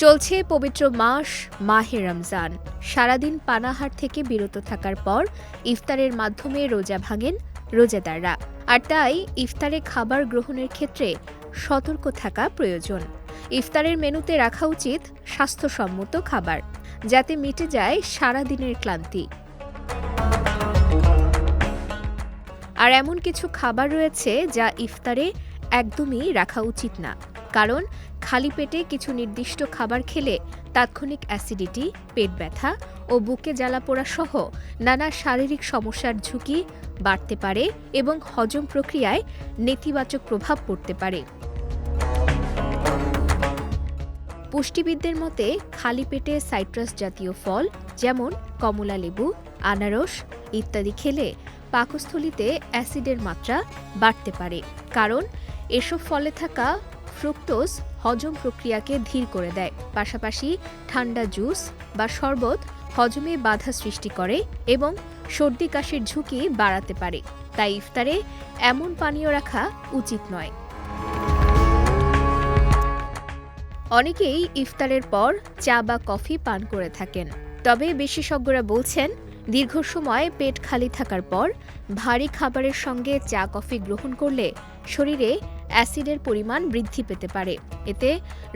চলছে পবিত্র মাস মাহে রমজান। সারাদিন পানাহার থেকে বিরত থাকার পর ইফতারের মাধ্যমে রোজা ভাঙেন রোজাদাররা। আর তাই ইফতারে খাবার গ্রহণের ক্ষেত্রে সতর্ক থাকা প্রয়োজন। ইফতারের মেনুতে রাখা উচিত স্বাস্থ্যসম্মত খাবার, যাতে মিটে যায় সারাদিনের ক্লান্তি। আর এমন কিছু খাবার রয়েছে যা ইফতারে একদমই রাখা উচিত না, কারণ খালি পেটে কিছু নির্দিষ্ট খাবার খেলে তাৎক্ষণিক অ্যাসিডিটি, পেট ব্যথা ও বুকে জ্বালাপোড়া সহ নানা শারীরিক সমস্যার ঝুঁকি বাড়তে পারে এবং হজম প্রক্রিয়ায় নেতিবাচক প্রভাব পড়তে পারে। পুষ্টিবিদদের মতে খালি পেটে সাইট্রাস জাতীয় ফল যেমন কমলা লেবু, আনারস ইত্যাদি খেলে পাকস্থলীতে অ্যাসিডের মাত্রা বাড়তে পারে, কারণ এসব ফলে থাকা ফ্রুক্টোজ হজম প্রক্রিয়াকে ধীর করে দেয়। পাশাপাশি ঠান্ডা জুস বা শরবত হজমে বাধা সৃষ্টি করে এবং সর্দি কাশির ঝুঁকি বাড়াতে পারে। তাই ইফতারে এমন পানীয় রাখা উচিত নয়। অনেকেই ইফতারের পর চা বা কফি পান করে থাকেন, তবে বিশেষজ্ঞরা বলছেন দীর্ঘ সময় পেট খালি থাকার পর ভারী খাবারের সঙ্গে চা কফি গ্রহণ করলে শরীরে অ্যাসিডের পরিমাণ বৃদ্ধি পেতে পারে। এতে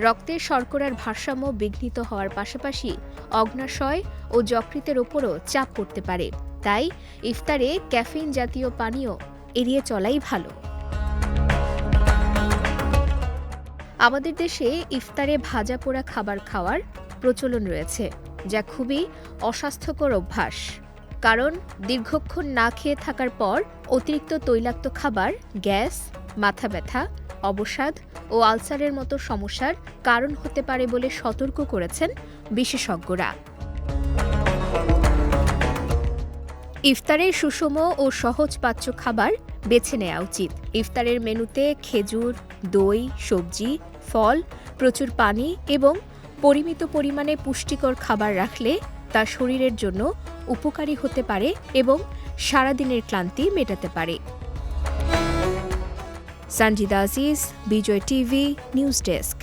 রক্তের শর্করার ভারসাম্য বিঘ্নিত হওয়ার পাশাপাশি অগ্ন্যাশয় ও যকৃতের ওপরও চাপ পড়তে পারে। তাই ইফতারে ক্যাফিন জাতীয় পানীয় এড়িয়ে চলাই ভালো। আমাদের দেশে ইফতারে ভাজা পোড়া খাবার খাওয়ার প্রচলন রয়েছে, যা খুবই অস্বাস্থ্যকর অভ্যাস। কারণ দীর্ঘক্ষণ না খেয়ে থাকার পর অতিরিক্ত তৈলাক্ত খাবার গ্যাস, মাথা ব্যথা, অবসাদ ও আলসারের মতো সমস্যার কারণ হতে পারে বলে সতর্ক করেছেন বিশেষজ্ঞরা। ইফতারে সুষম ও সহজ পাচ্য খাবার বেছে নেওয়া উচিত। ইফতারের মেনুতে খেজুর, দই, সবজি, ফল, প্রচুর পানি এবং পরিমিত পরিমাণে পুষ্টিকর খাবার রাখলে তা শরীরের জন্য উপকারী হতে পারে এবং সারাদিনের ক্লান্তি মেটাতে পারে। সঞ্জিদা আজিজ, বিজয় টিভি, নিউজ ডেস্ক।